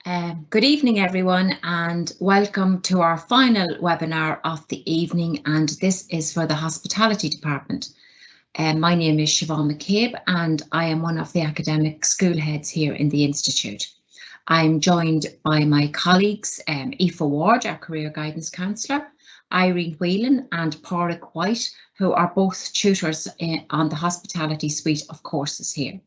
Good evening, everyone, and welcome to our final webinar of the evening, and this is for the Hospitality Department. My name is Siobhan McCabe, and I am one of the academic school heads here in the Institute. I'm joined by my colleagues, Aoife Ward, our Career Guidance Counsellor, Irene Whelan and Pauric White, who are both tutors on the Hospitality suite of courses here.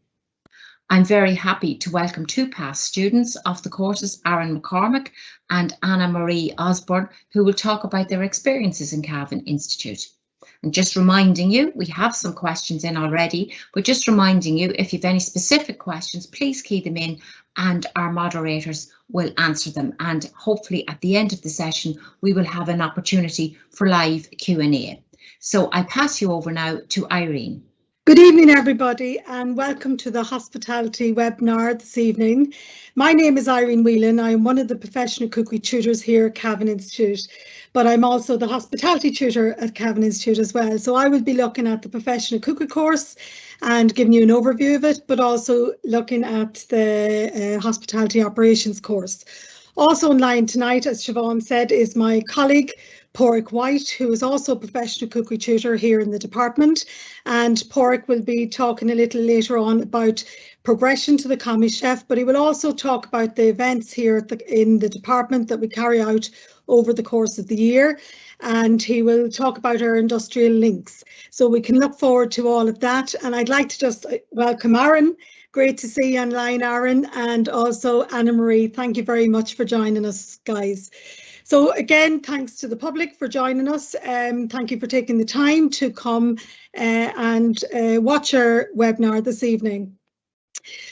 I'm very happy to welcome two past students of the courses, Aaron McCormack and Anna Marie Osborne, who will talk about their experiences in Cavan Institute. And just reminding you, we have some questions in already, but just reminding you, if you have any specific questions, please key them in and our moderators will answer them. And hopefully at the end of the session, we will have an opportunity for live Q&A. So I pass you over now to Irene. Good evening, everybody, and welcome to the Hospitality webinar this evening. My name is Irene Whelan. I am one of the professional cookery tutors here at Cavan Institute, but I'm also the hospitality tutor at Cavan Institute as well. So I will be looking at the professional cookery course and giving you an overview of it, but also looking at the hospitality operations course. Also online tonight, as Siobhan said, is my colleague Pauric White, who is also a professional cookery tutor here in the department, and Pauric will be talking a little later on about progression to the commis chef, but he will also talk about the events here in the department that we carry out over the course of the year, and he will talk about our industrial links. So we can look forward to all of that, and I'd like to just welcome Aaron. Great to see you online, Aaron, and also Anna Marie. Thank you very much for joining us, guys. So again, thanks to the public for joining us. Thank you for taking the time to come and watch our webinar this evening.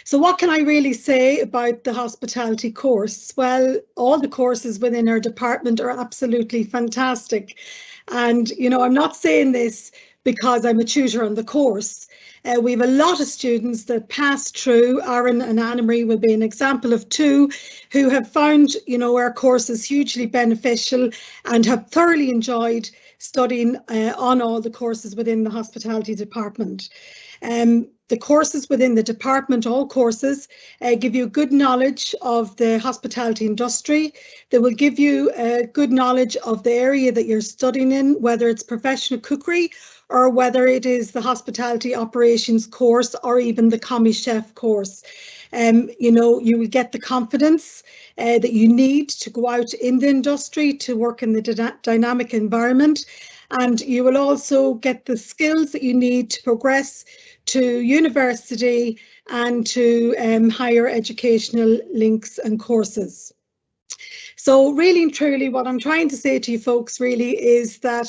So what can I really say about the hospitality course? Well, all the courses within our department are absolutely fantastic. And, you know, I'm not saying this because I'm a tutor on the course. We have a lot of students that pass through. Aaron and Anna Marie will be an example of two who have found, you know, our courses hugely beneficial and have thoroughly enjoyed studying on all the courses within the hospitality department. The courses within the department, all courses, give you good knowledge of the hospitality industry. They will give you good knowledge of the area that you're studying in, whether it's professional cookery or whether it is the hospitality operations course or even the commis chef course. You know, you will get the confidence that you need to go out in the industry to work in the dynamic environment, and you will also get the skills that you need to progress to university and to higher educational links and courses. So really and truly what I'm trying to say to you folks really is that,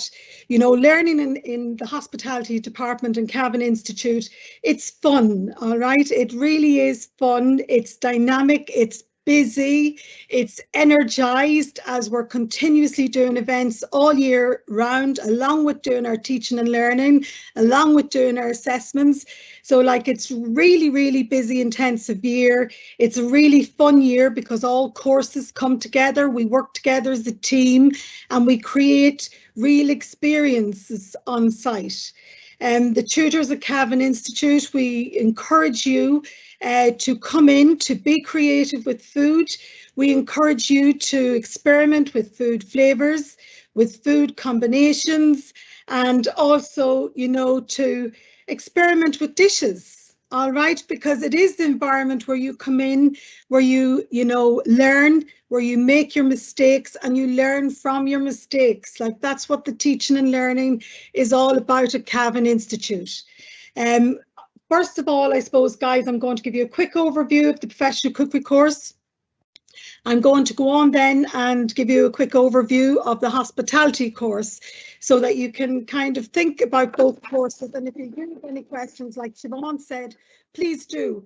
you know, learning in the hospitality department and Cavan Institute, it's fun, all right? It really is fun, it's dynamic, it's busy, it's energized as we're continuously doing events all year round, along with doing our teaching and learning, along with doing our assessments. So like it's really, really busy, intensive year. It's a really fun year because all courses come together, we work together as a team and we create real experiences on site. The tutors at Cavan Institute, we encourage you to come in, to be creative with food. We encourage you to experiment with food flavors, with food combinations, and also, you know, to experiment with dishes, all right? Because it is the environment where you come in, where you know, learn, where you make your mistakes and you learn from your mistakes. Like that's what the teaching and learning is all about at Cavan Institute. First of all, I suppose, guys, I'm going to give you a quick overview of the professional cookery course. I'm going to go on then and give you a quick overview of the hospitality course so that you can kind of think about both courses. And if you do have any questions, like Siobhan said, please do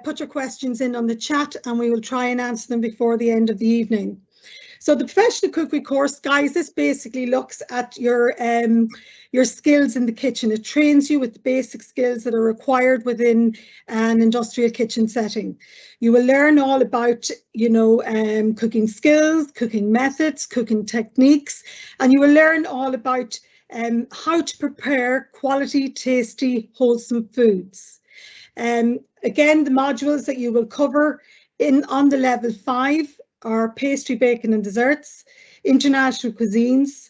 put your questions in on the chat and we will try and answer them before the end of the evening. So the professional cookery course, guys, this basically looks at your skills in the kitchen. It trains you with the basic skills that are required within an industrial kitchen setting. You will learn all about, you know, cooking skills, cooking methods, cooking techniques, and you will learn all about how to prepare quality, tasty, wholesome foods. Again, the modules that you will cover On the level 5 are pastry, baking and desserts, international cuisines,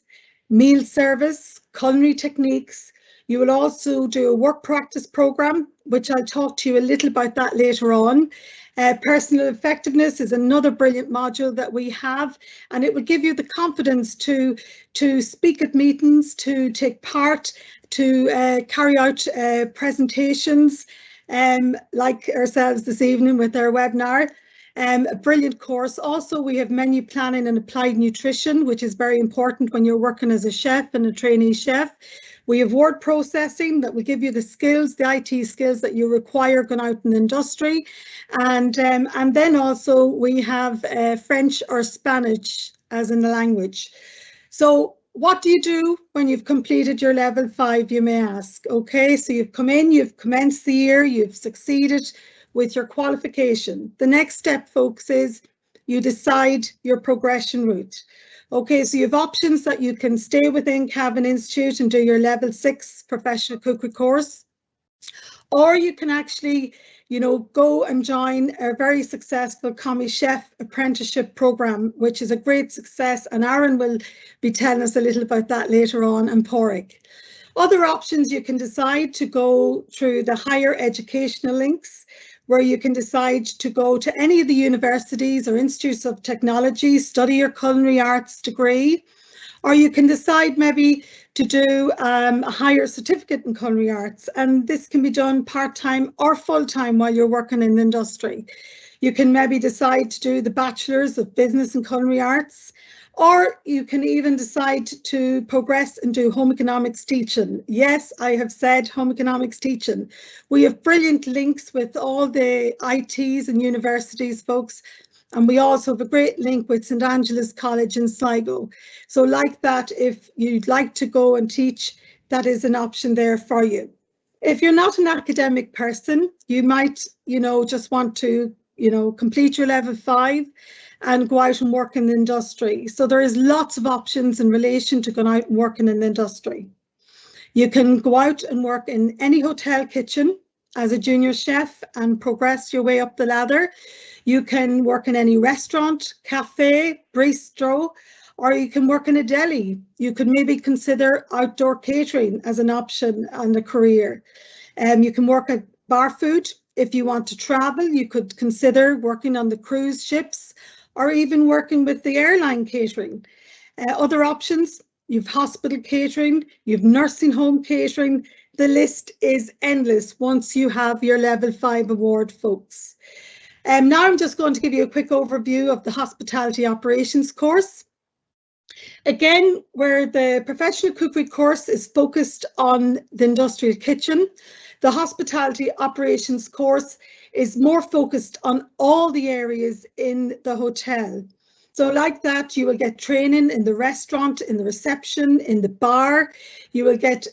meal service, culinary techniques. You will also do a work practice programme, which I'll talk to you a little about that later on. Personal effectiveness is another brilliant module that we have, and it will give you the confidence to speak at meetings, to take part, to carry out presentations, like ourselves this evening with our webinar. A brilliant course. Also, we have menu planning and applied nutrition, which is very important when you're working as a chef and a trainee chef. We have word processing that will give you the skills, the IT skills that you require going out in the industry. And then also we have French or Spanish as in the language. So what do you do when you've completed your level 5, you may ask? Okay, so you've come in, you've commenced the year, you've succeeded with your qualification. The next step, folks, is you decide your progression route. Okay, so you have options that you can stay within Cavan Institute and do your level 6 professional cookery course, or you can actually, you know, go and join a very successful Commis Chef apprenticeship program, which is a great success, and Aaron will be telling us a little about that later on, and Pauric. Other options, you can decide to go through the higher educational links, where you can decide to go to any of the universities or institutes of technology, study your culinary arts degree, or you can decide maybe to do a higher certificate in culinary arts, and this can be done part-time or full-time while you're working in the industry. You can maybe decide to do the Bachelor's of Business and Culinary Arts, or you can even decide to progress and do home economics teaching. Yes, I have said home economics teaching. We have brilliant links with all the ITs and universities, folks, and we also have a great link with St Angela's College in Sligo. So like that, if you'd like to go and teach, that is an option there for you. If you're not an academic person, you might, you know, just want to, you know, complete your level 5 and go out and work in the industry. So there is lots of options in relation to going out and working in the industry. You can go out and work in any hotel kitchen as a junior chef and progress your way up the ladder. You can work in any restaurant, cafe, bistro, or you can work in a deli. You could maybe consider outdoor catering as an option and a career. You can work at bar food. If you want to travel, you could consider working on the cruise ships, or even working with the airline catering. Other options, you've hospital catering, you've nursing home catering. The list is endless once you have your level 5 award, folks. Now I'm just going to give you a quick overview of the hospitality operations course. Again, where the professional cookery course is focused on the industrial kitchen, the hospitality operations course is more focused on all the areas in the hotel. So like that, you will get training in the restaurant, in the reception, in the bar. You will get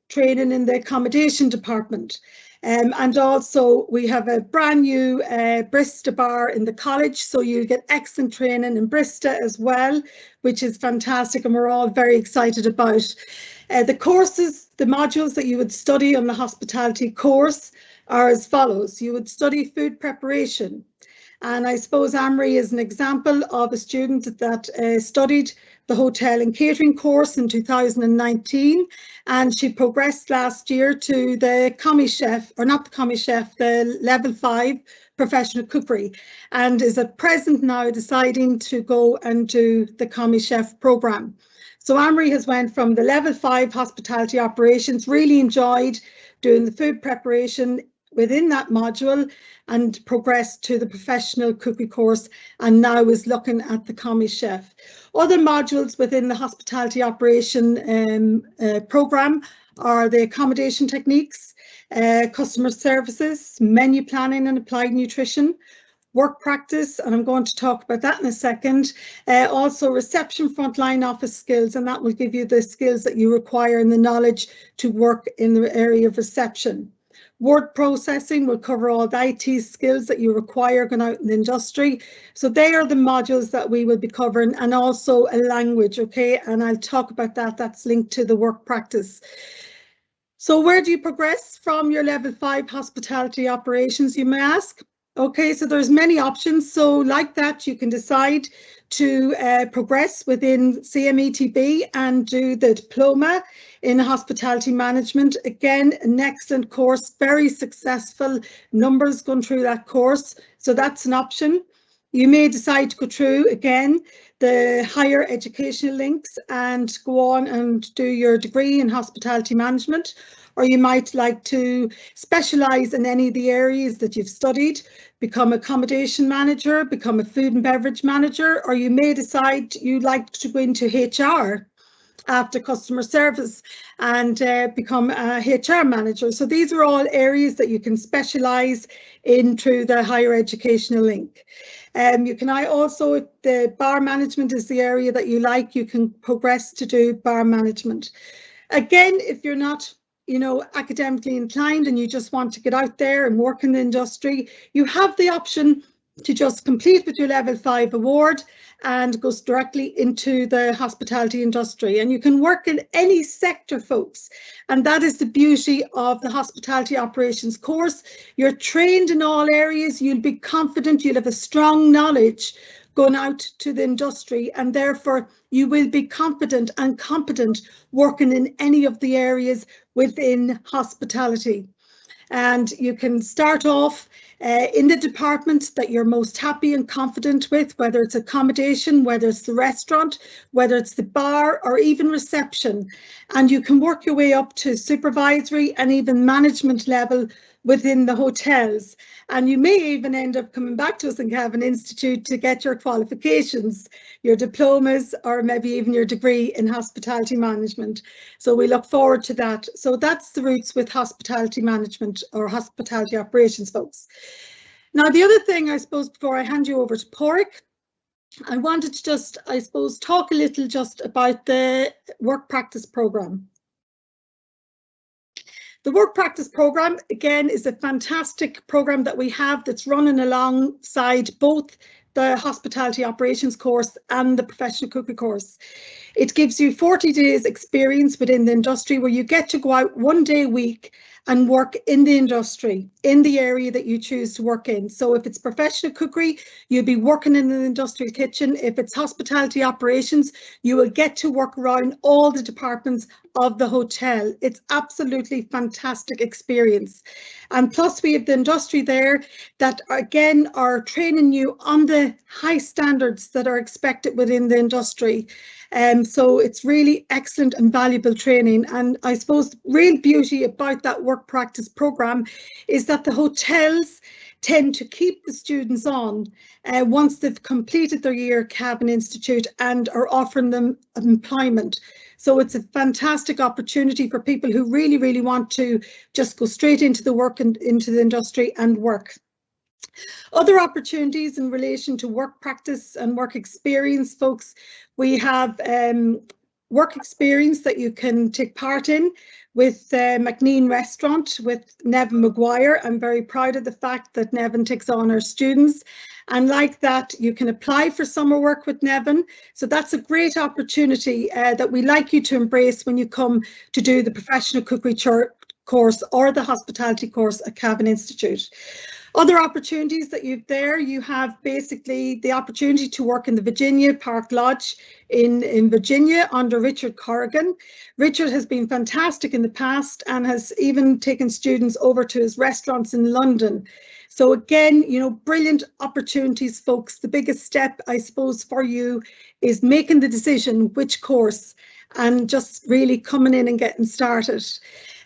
training in the accommodation department. And also we have a brand new barista bar in the college, so you get excellent training in barista as well, which is fantastic, and we're all very excited about. The courses, the modules that you would study on the hospitality course are as follows. You would study food preparation, and I suppose Anne-Marie is an example of a student that studied the hotel and catering course in 2019, and she progressed last year to the Commis Chef, or not the Commis Chef, the level 5 professional cookery, and is at present now deciding to go and do the Commis Chef program. So Anne-Marie has went from the level 5 hospitality operations, really enjoyed doing the food preparation within that module, and progressed to the professional cookery course, and now is looking at the Commis Chef. Other modules within the hospitality operation program are the accommodation techniques, customer services, menu planning and applied nutrition, work practice, and I'm going to talk about that in a second. Also reception, frontline office skills, and that will give you the skills that you require and the knowledge to work in the area of reception. Word processing will cover all the IT skills that you require going out in the industry. So they are the modules that we will be covering, and also a language, okay? And I'll talk about that. That's linked to the work practice. So where do you progress from your level 5 hospitality operations, you may ask? Okay, so there's many options. So like that, you can decide to progress within CMETB and do the diploma in hospitality management. Again, an excellent course, very successful, numbers going through that course. So that's an option. You may decide to go through, again, the higher educational links and go on and do your degree in hospitality management, or you might like to specialise in any of the areas that you've studied, become accommodation manager, become a food and beverage manager, or you may decide you'd like to go into HR after customer service and become a HR manager. So these are all areas that you can specialise in through the higher educational link. You can also, if the bar management is the area that you like, you can progress to do bar management. Again, if you're not academically inclined and you just want to get out there and work in the industry, you have the option to just complete with your level 5 award and goes directly into the hospitality industry. And you can work in any sector, folks. And that is the beauty of the hospitality operations course. You're trained in all areas, you'll be confident, you'll have a strong knowledge going out to the industry, and therefore you will be confident and competent working in any of the areas within hospitality. And you can start off in the department that you're most happy and confident with, whether it's accommodation, whether it's the restaurant, whether it's the bar, or even reception. And you can work your way up to supervisory and even management level within the hotels. And you may even end up coming back to us in Cavan Institute to get your qualifications, your diplomas, or maybe even your degree in hospitality management. So we look forward to that. So that's the roots with hospitality management or hospitality operations, folks. Now, the other thing, I suppose, before I hand you over to Pauric, I wanted to just, I suppose, talk a little just about the work practice programme. The work practice programme, again, is a fantastic programme that we have that's running alongside both the hospitality operations course and the professional cookery course. It gives you 40 days experience within the industry where you get to go out 1 day a week and work in the industry, in the area that you choose to work in. So if it's professional cookery, you'll be working in an industrial kitchen. If it's hospitality operations, you will get to work around all the departments of the hotel. It's absolutely fantastic experience. And plus we have the industry there that again are training you on the high standards that are expected within the industry. So it's really excellent and valuable training. And I suppose the real beauty about that work practice programme is that the hotels tend to keep the students on once they've completed their year at Cavan Institute and are offering them employment. So it's a fantastic opportunity for people who really, really want to just go straight into the work and into the industry and work. Other opportunities in relation to work practice and work experience, folks, we have work experience that you can take part in with McNean Restaurant with Nevin Maguire. I'm very proud of the fact that Nevin takes on our students. And like that, you can apply for summer work with Nevin. So that's a great opportunity that we like you to embrace when you come to do the professional cookery course or the hospitality course at Cavan Institute. Other opportunities that you've there, you have basically the opportunity to work in the Virginia Park Lodge in Virginia under Richard Corrigan. Richard has been fantastic in the past and has even taken students over to his restaurants in London. So again, brilliant opportunities, folks. The biggest step, I suppose, for you is making the decision which course and just really coming in and getting started.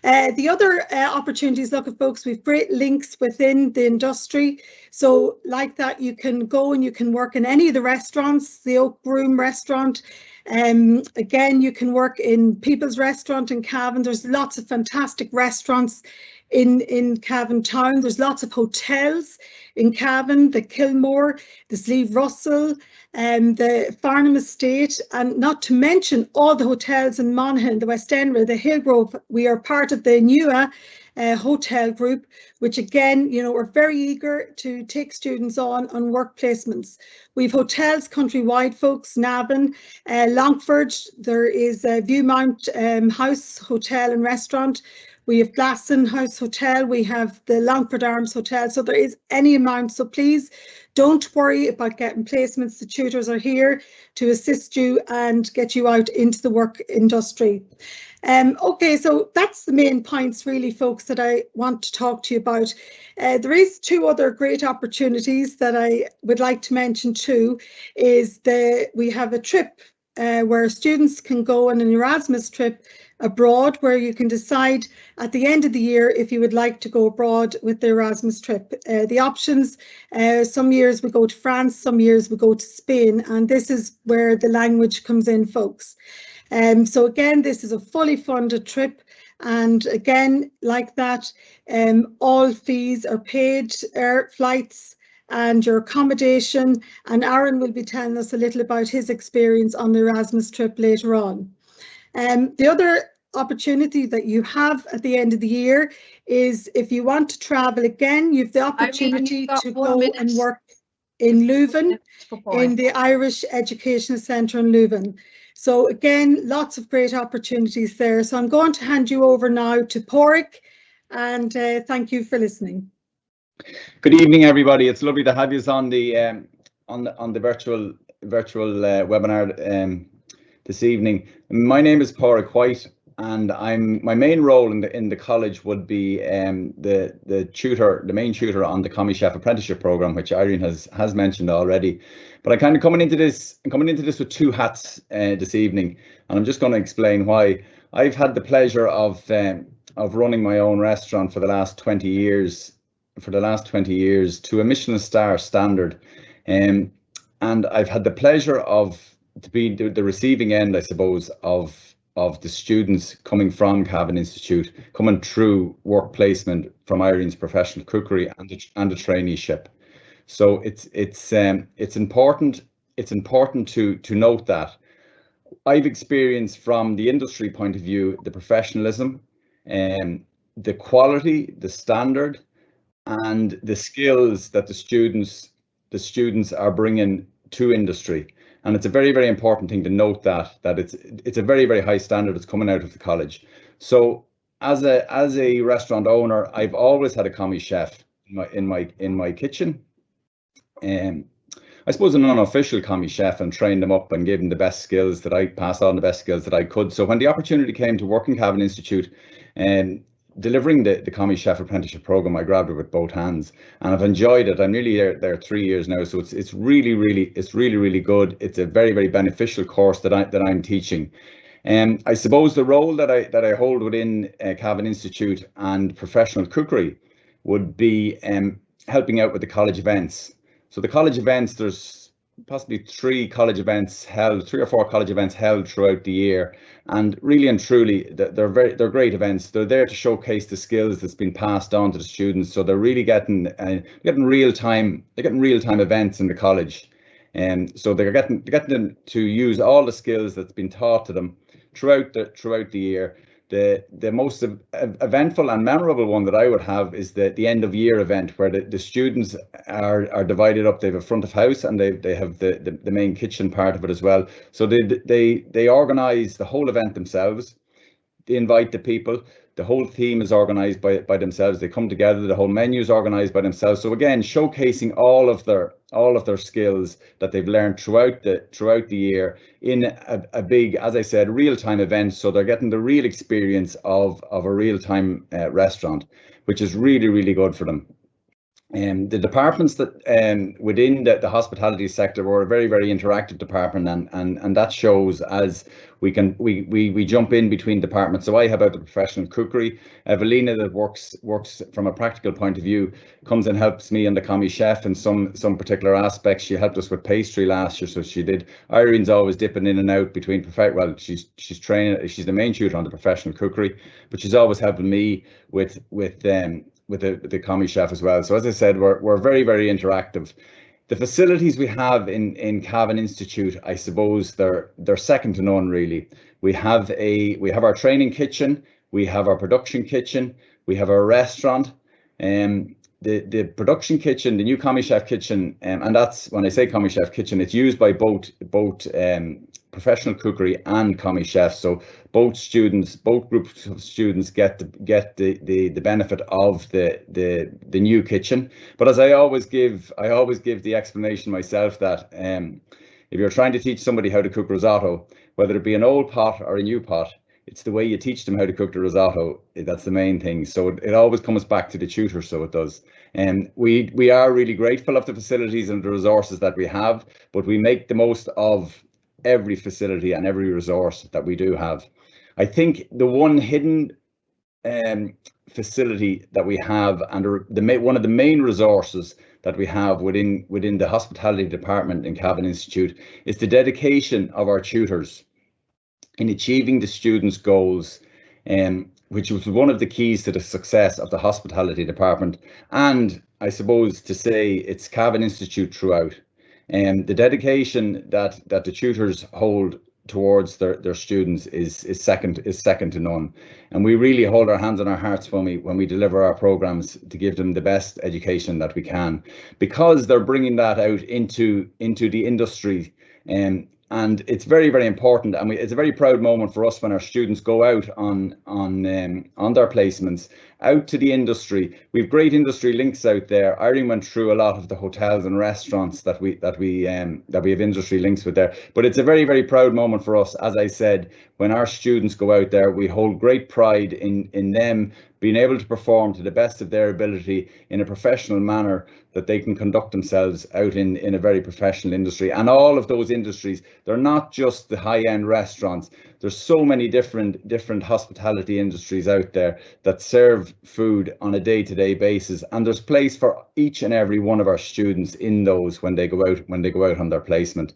The other opportunities, look at folks, we've great links within the industry. So like that, you can go and you can work in any of the restaurants, the Oak Room restaurant. Again, you can work in People's Restaurant in Cavan. There's lots of fantastic restaurants in Cavan Town. There's lots of hotels in Cavan, the Kilmore, the Sleeve Russell, the Farnham Estate, and not to mention all the hotels in Monaghan, the West End, the Hillgrove. We are part of the NUA hotel group, which again, we're very eager to take students on work placements. We've hotels countrywide, folks, Navan, Longford, there is a Viewmount House Hotel and Restaurant. we have Glasson House Hotel, we have the Longford Arms Hotel, so there is any amount. So please don't worry about getting placements. The tutors are here to assist you and get you out into the work industry. Okay, so that's the main points really, folks, that I want to talk to you about. There is 2 other great opportunities that I would like to mention too. Is we have a trip where students can go on an Erasmus trip abroad, where you can decide at the end of the year if you would like to go abroad with the Erasmus trip. The options, some years we go to France, some years we go to Spain, and this is where the language comes in, folks. So again, this is a fully funded trip, and again, like that, all fees are paid, air flights and your accommodation, and Aaron will be telling us a little about his experience on the Erasmus trip later on. The other opportunity that you have at the end of the year is if you want to travel again, you have the opportunity to go and work in Leuven, in the Irish Educational Centre in Leuven. So again, lots of great opportunities there. So I'm going to hand you over now to Pauric, and thank you for listening. Good evening, everybody. It's lovely to have you on the virtual webinar this evening. My name is Pauric White, and my main role in the college would be the main tutor on the Commis Chef apprenticeship program, which Irene has mentioned already. But I'm kind of coming into this with 2 hats this evening, and I'm just going to explain why. I've had the pleasure of running my own restaurant for the last 20 years. To a Michelin star standard, and I've had the pleasure of to be the receiving end, I suppose, of the students coming from Cavan Institute, coming through work placement from Irene's professional cookery and a traineeship. So it's important to note that I've experienced from the industry point of view the professionalism and the quality, the standard, and the skills that the students are bringing to industry. And it's a very, very important thing to note that it's a very, very high standard that's coming out of the college. So as a restaurant owner, I've always had a commis chef in my kitchen, and I suppose an unofficial commis chef, and trained them up and gave them the best skills that I passed on, the best skills that I could. So when the opportunity came to work in Cavan Institute and delivering the commis chef apprenticeship program, I grabbed it with both hands, and I've enjoyed it. I'm nearly there 3 years now, so it's really good. It's a very, very beneficial course that I'm teaching. And I suppose the role that I hold within Cavan Institute and professional cookery would be helping out with the college events. So the college events, there's possibly 3 or 4 college events held throughout the year, and really and truly they're great events. They're there to showcase the skills that's been passed on to the students, so they're really getting real time events in the college, and so they're getting them to use all the skills that's been taught to them throughout the year. The most eventful and memorable one that I would have is the end of year event, where the students are divided up. They have a front of house, and they have the main kitchen part of it as well. So they organise the whole event themselves. They invite the people. The whole theme is organised by themselves. They come together. The whole menu is organised by themselves. So again, showcasing all of their skills that they've learned throughout the year in a big, as I said, real-time event. So they're getting the real experience of a real-time restaurant, which is really, really good for them. The departments that within the hospitality sector were a very, very interactive department, and that shows as we jump in between departments. So I have out the professional cookery. Evelina, that works from a practical point of view, comes and helps me on the commis chef in some particular aspects. She helped us with pastry last year, so she did. Irene's always dipping in and out between she's training. She's the main tutor on the professional cookery, but she's always helping me with the commis chef as well. So as I said, we're very, very interactive. The facilities we have in Cavan Institute, I suppose they're second to none, really. We have our training kitchen, we have our production kitchen, we have our restaurant, the production kitchen, the new Commis Chef kitchen, and that's when I say Commis Chef kitchen, it's used by both professional cookery and Commis chefs. So both groups of students get the benefit of the new kitchen. But as I always give the explanation myself that if you're trying to teach somebody how to cook risotto, whether it be an old pot or a new pot, it's the way you teach them how to cook the risotto. That's the main thing. So it always comes back to the tutor, so it does. And we are really grateful of the facilities and the resources that we have, but we make the most of every facility and every resource that we do have. I think the one hidden facility that we have, and one of the main resources that we have within the hospitality department in Cavan Institute, is the dedication of our tutors in achieving the students' goals, which was one of the keys to the success of the hospitality department. And I suppose to say it's Cavan Institute throughout. The dedication that the tutors hold towards their students is second to none. And we really hold our hands on our hearts when we deliver our programs to give them the best education that we can, because they're bringing that out into the industry. And it's very, very important, and it's a very proud moment for us when our students go out on their placements out to the industry. We've great industry links out there. Irene went through a lot of the hotels and restaurants that we have industry links with there. But it's a very, very proud moment for us. As I said, when our students go out there, we hold great pride in them being able to perform to the best of their ability in a professional manner, that they can conduct themselves out in a very professional industry. And all of those industries, they're not just the high-end restaurants. There's so many different hospitality industries out there that serve food on a day-to-day basis, and there's place for each and every one of our students in those when they go out on their placement.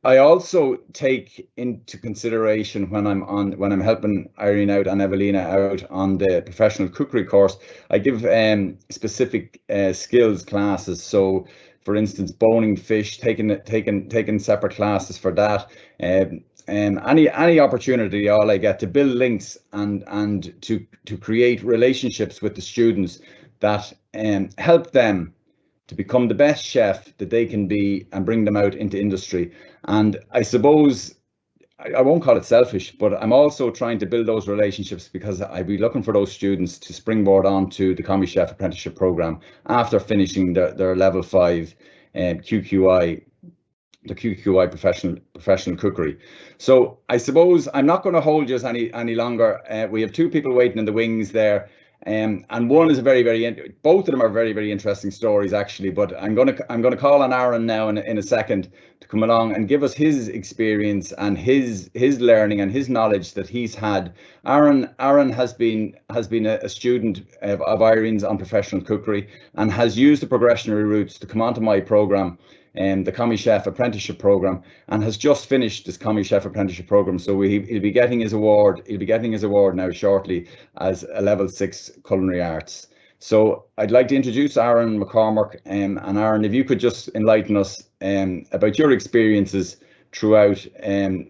I also take into consideration when I'm helping Irene out and Evelina out on the professional cookery course, I give specific skills classes. So, for instance, boning fish, taking separate classes for that. Any opportunity all I get to build links and to create relationships with the students that help them to become the best chef that they can be and bring them out into industry. And I suppose I won't call it selfish, but I'm also trying to build those relationships because I'd be looking for those students to springboard onto the Commis Chef apprenticeship program after finishing their level 5 QQI, the QQI professional cookery. So I suppose I'm not going to hold you any longer. We have two people waiting in the wings there. And one is both of them are very, very interesting stories actually, but I'm going to call on Aaron now in a second to come along and give us his experience and his learning and his knowledge that he's had. Aaron has been a student of Irene's on professional cookery and has used the progressionary routes to come onto my program, the Commis Chef apprenticeship program, and has just finished this Commis Chef apprenticeship program. So he'll be getting his award. He'll be getting his award now shortly as a level 6 culinary arts. So I'd like to introduce Aaron McCormack, and Aaron, if you could just enlighten us about your experiences throughout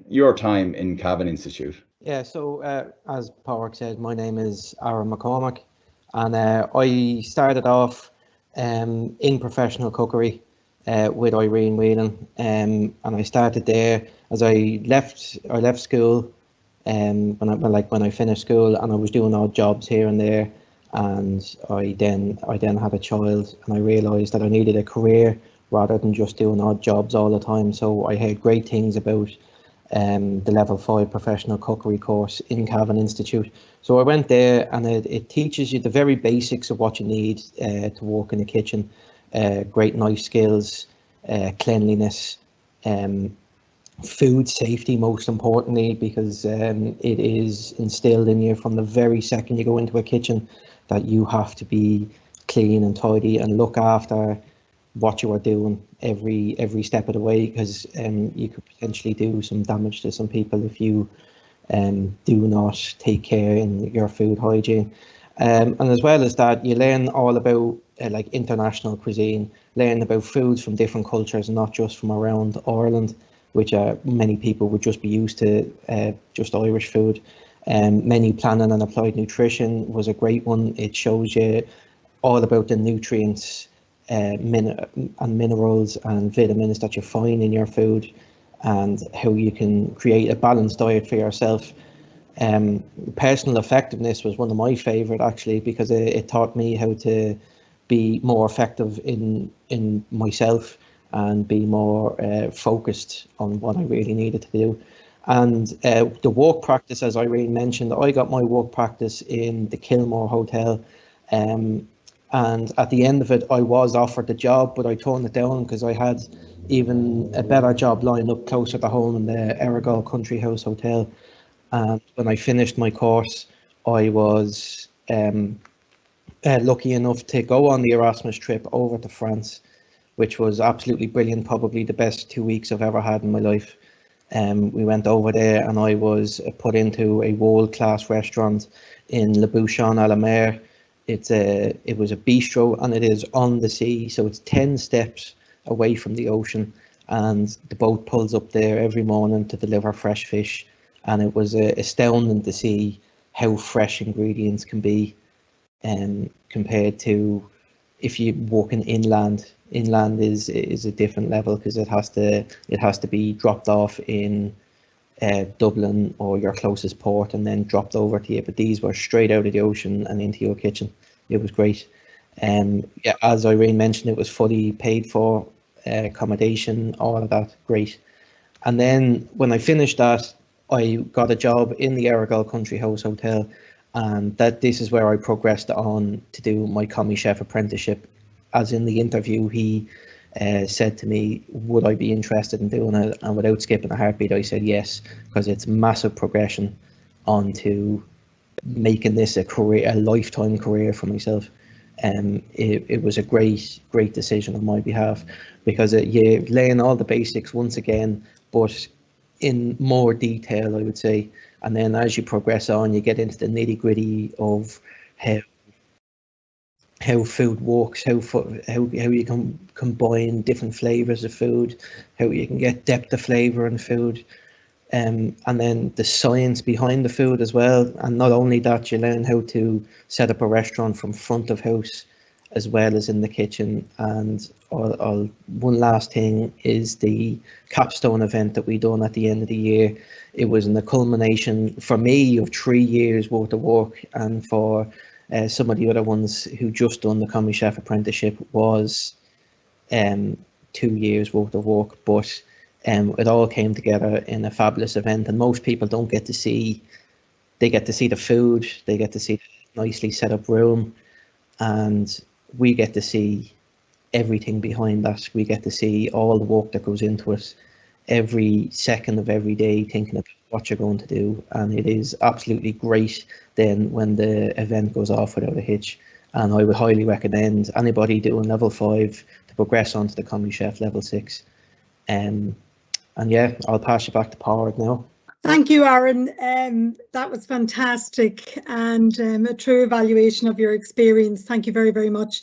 your time in Cavan Institute. Yeah, so as Pauric said, my name is Aaron McCormack, and I started off in professional cookery with Irene, Whelan, and I started there as I left school, when I finished school, and I was doing odd jobs here and there, and I then had a child, and I realised that I needed a career rather than just doing odd jobs all the time. So I heard great things about the level 5 professional cookery course in Cavan Institute. So I went there, and it teaches you the very basics of what you need to work in the kitchen. Great knife skills, cleanliness, food safety most importantly, because it is instilled in you from the very second you go into a kitchen that you have to be clean and tidy and look after what you are doing every step of the way, because you could potentially do some damage to some people if you do not take care in your food hygiene. And as well as that, you learn all about like international cuisine, learn about foods from different cultures, not just from around Ireland, which many people would just be used to just Irish food. Menu planning and applied nutrition was a great one. It shows you all about the nutrients and minerals and vitamins that you find in your food, and how you can create a balanced diet for yourself. Personal effectiveness was one of my favorite, actually, because it taught me how to be more effective in myself and be more focused on what I really needed to do. And the walk practice, as Irene mentioned, I got my walk practice in the Kilmore Hotel. And at the end of it, I was offered the job, but I turned it down because I had even a better job lined up closer to home in the Errigal Country House Hotel. And when I finished my course, I was lucky enough to go on the Erasmus trip over to France, which was absolutely brilliant, probably the best 2 weeks I've ever had in my life. We went over there and I was put into a world-class restaurant in Le Bouchon à la Mer. It was a bistro, and it is on the sea, so it's 10 steps away from the ocean, and the boat pulls up there every morning to deliver fresh fish. And it was astounding to see how fresh ingredients can be, compared to if you walk in inland. Inland is a different level, because it has to be dropped off in Dublin or your closest port and then dropped over to you. But these were straight out of the ocean and into your kitchen. It was great. Yeah, as Irene mentioned, it was fully paid for, accommodation, all of that, great. And then when I finished that, I got a job in the Errigal Country House Hotel, and this is where I progressed on to do my commis chef apprenticeship. As in the interview, he said to me, would I be interested in doing it? And without skipping a heartbeat, I said yes, because it's massive progression onto making this a lifetime career for myself. It was a great decision on my behalf, because you're laying all the basics once again, but in more detail, I would say. And then as you progress on, you get into the nitty-gritty of how food works, how you can combine different flavors of food, how you can get depth of flavor in food, and then the science behind the food as well. And not only that, you learn how to set up a restaurant from front of house as well as in the kitchen. And one last thing is the capstone event that we done at the end of the year. It was in the culmination for me of 3 years worth of work, and for some of the other ones who just done the commis chef apprenticeship was 2 years worth of work. But it all came together in a fabulous event, and most people don't get to see. They get to see the food, they get to see the nicely set up room, and we get to see everything behind that. We get to see all the work that goes into it, every second of every day, thinking about what you're going to do. And it is absolutely great then when the event goes off without a hitch. And I would highly recommend anybody doing level 5 to progress onto the commis chef level 6. And yeah, I'll pass you back to Pauric now. Thank you, Aaron. That was fantastic, and a true evaluation of your experience. Thank you very, very much.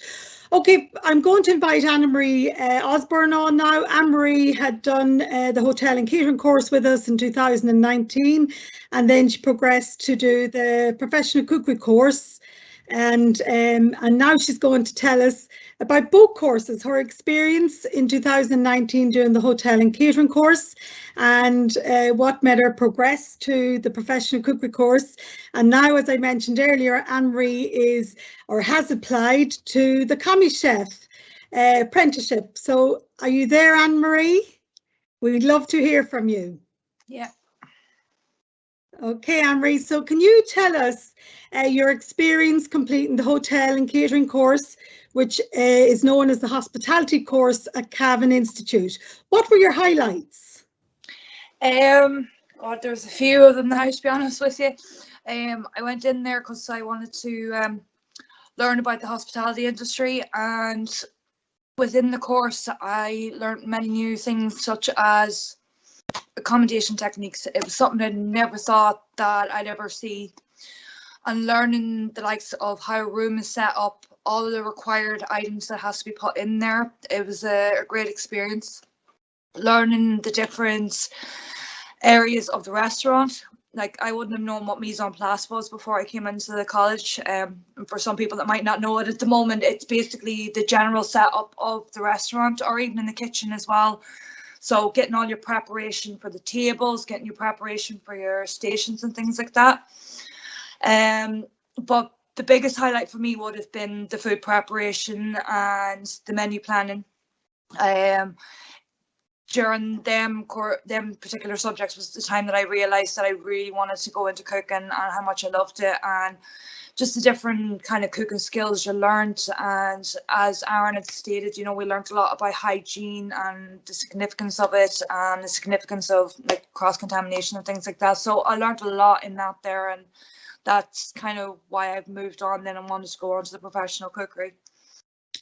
Okay, I'm going to invite Anne-Marie Osborne on now. Anne-Marie had done the hotel and catering course with us in 2019, and then she progressed to do the professional cookery course. And now she's going to tell us about both courses, her experience in 2019 doing the hotel and catering course, and what made her progress to the professional cookery course. And now, as I mentioned earlier, Anne-Marie has applied to the commis chef apprenticeship. So are you there, Anne-Marie? We'd love to hear from you. Yeah. Okay, Anne-Marie, so can you tell us your experience completing the hotel and catering course, which is known as the hospitality course at Cavan Institute? What were your highlights? God, there's a few of them now, to be honest with you. I went in there because I wanted to learn about the hospitality industry, and within the course I learned many new things, such as accommodation techniques. It was something I never thought that I'd ever see, and learning the likes of how a room is set up, all of the required items that has to be put in there. It was a great experience. Learning the different areas of the restaurant, like I wouldn't have known what mise en place was before I came into the college. And for some people that might not know it at the moment, it's basically the general setup of the restaurant, or even in the kitchen as well. So getting all your preparation for the tables, getting your preparation for your stations and things like that. But the biggest highlight for me would have been the food preparation and the menu planning. During them particular subjects was the time that I realised that I really wanted to go into cooking and how much I loved it, and just the different kind of cooking skills you learned. And as Aaron had stated, you know, we learned a lot about hygiene and the significance of it, and the significance of like cross-contamination and things like that. So I learned a lot in that there, and that's kind of why I've moved on then and wanted to go on to the professional cookery.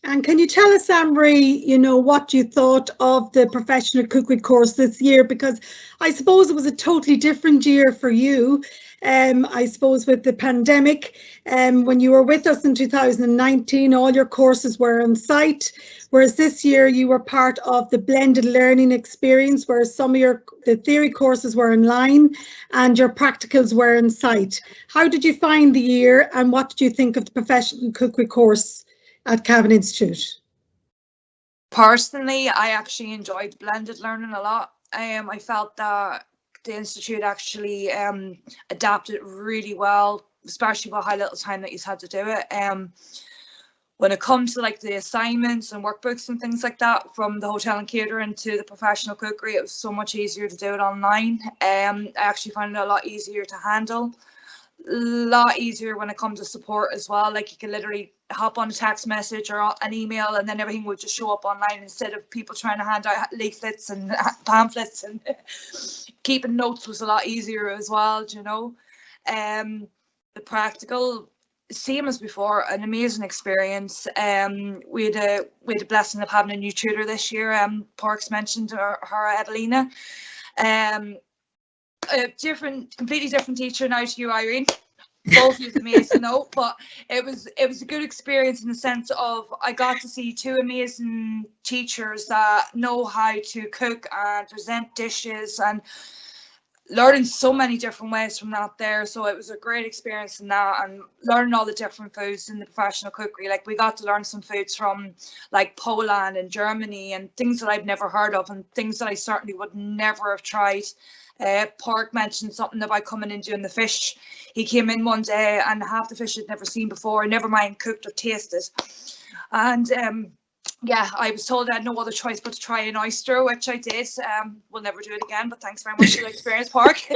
And can you tell us, Anne-Marie, you know, what you thought of the professional cookery course this year? Because I suppose it was a totally different year for you. I suppose with the pandemic, when you were with us in 2019, all your courses were on site, whereas this year you were part of the blended learning experience, whereas some of the theory courses were online and your practicals were on site. How did you find the year, and what did you think of the professional cookery course at Cavan Institute? Personally, I actually enjoyed blended learning a lot. I felt that the Institute actually adapted really well, especially with how little time that you had to do it. When it comes to like the assignments and workbooks and things like that, from the hotel and catering to the professional cookery, it was so much easier to do it online. I actually found it a lot easier to handle. A lot easier when it comes to support as well. Like you can literally hop on a text message or an email, and then everything would just show up online, instead of people trying to hand out leaflets and pamphlets. And keeping notes was a lot easier as well, you know. The practical, same as before, an amazing experience. We had a blessing of having a new tutor this year. Pauric mentioned her Evelina. A completely different teacher now to you, Irene. Both of you amazing though, but it was a good experience in the sense of I got to see two amazing teachers that know how to cook and present dishes, and learning so many different ways from that there. So it was a great experience in that, and learning all the different foods in the professional cookery. Like we got to learn some foods from like Poland and Germany, and things that I've never heard of, and things that I certainly would never have tried. Pauric mentioned something about coming in doing the fish. He came in one day and half the fish he'd never seen before, never mind cooked or tasted. And yeah, I was told I had no other choice but to try an oyster, which I did. We'll never do it again, but thanks very much for the experience, Pauric.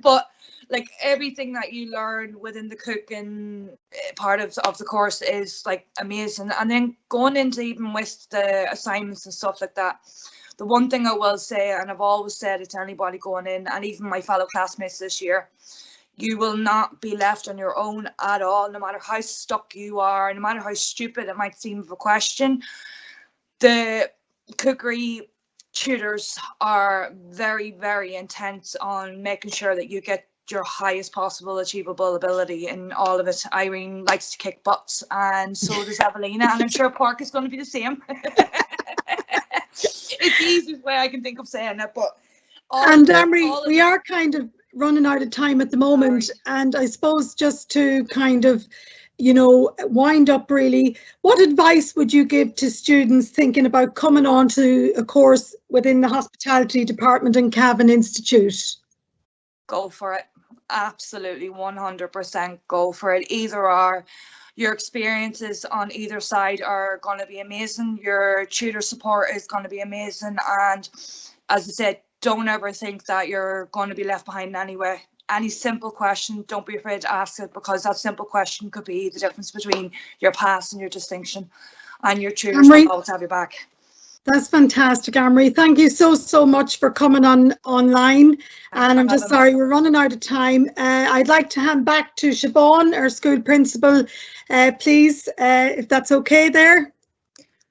But like everything that you learn within the cooking part of the course is like amazing. And then going into even with the assignments and stuff like that, the one thing I will say, and I've always said it to anybody going in, and even my fellow classmates this year, you will not be left on your own at all, no matter how stuck you are, no matter how stupid it might seem of a question. The cookery tutors are very, very intense on making sure that you get your highest possible achievable ability in all of it. Irene likes to kick butts, and so does Evelina, and I'm sure Pauric is going to be the same. It's the easiest way I can think of saying it, but Anne-Marie, we are kind of running out of time at the moment. Sorry. And I suppose just to kind of, you know, wind up really, what advice would you give to students thinking about coming on to a course within the hospitality department in Cavan Institute? Go for it. Absolutely 100% go for it. Either or. Your experiences on either side are going to be amazing. Your tutor support is going to be amazing. And as I said, don't ever think that you're going to be left behind in any way. Any simple question, don't be afraid to ask it, because that simple question could be the difference between your pass and your distinction. And your tutors will always have your back. That's fantastic, Anne-Marie. Thank you so much for coming online. And I'm just sorry, we're running out of time. I'd like to hand back to Siobhan, our school principal, please, if that's okay there.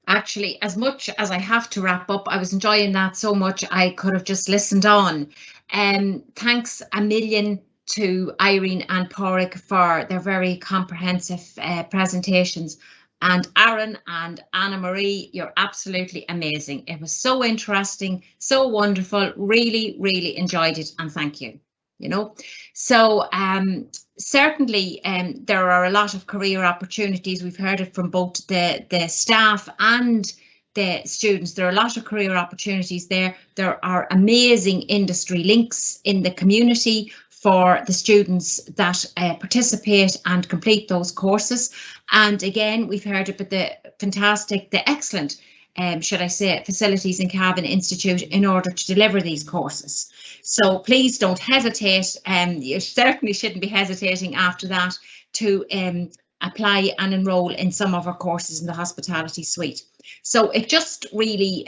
Actually, as much as I have to wrap up, I was enjoying that so much I could have just listened on. Thanks a million to Irene and Pauric for their very comprehensive presentations. And Aaron and Anna Marie, you're absolutely amazing. It was so interesting, so wonderful, really, really enjoyed it, and thank you. You know, so certainly there are a lot of career opportunities. We've heard it from both the staff and the students. There are a lot of career opportunities there. There are amazing industry links in the community for the students that participate and complete those courses. And again, we've heard about the fantastic, the excellent, should I say, facilities in Cavan Institute in order to deliver these courses. So please don't hesitate. You certainly shouldn't be hesitating after that to apply and enroll in some of our courses in the hospitality suite. So it just really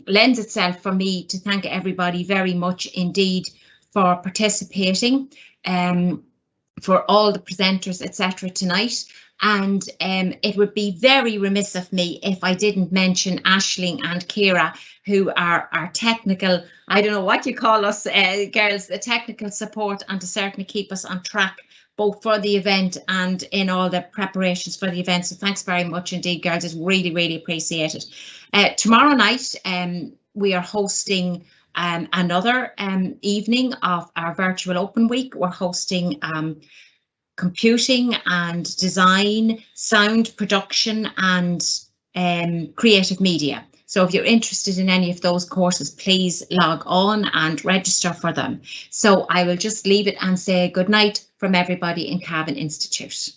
lends itself for me to thank everybody very much indeed for participating, for all the presenters, etc. tonight. And it would be very remiss of me if I didn't mention Aisling and Ciara, who are our technical, I don't know what you call us, girls, the technical support, and to certainly keep us on track both for the event and in all the preparations for the event. So thanks very much indeed, girls. It's really, really appreciated. Tomorrow night, we are hosting another evening of our virtual open week. We're hosting computing and design, sound production and creative media. So if you're interested in any of those courses, please log on and register for them. So I will just leave it and say good night from everybody in Cavan Institute.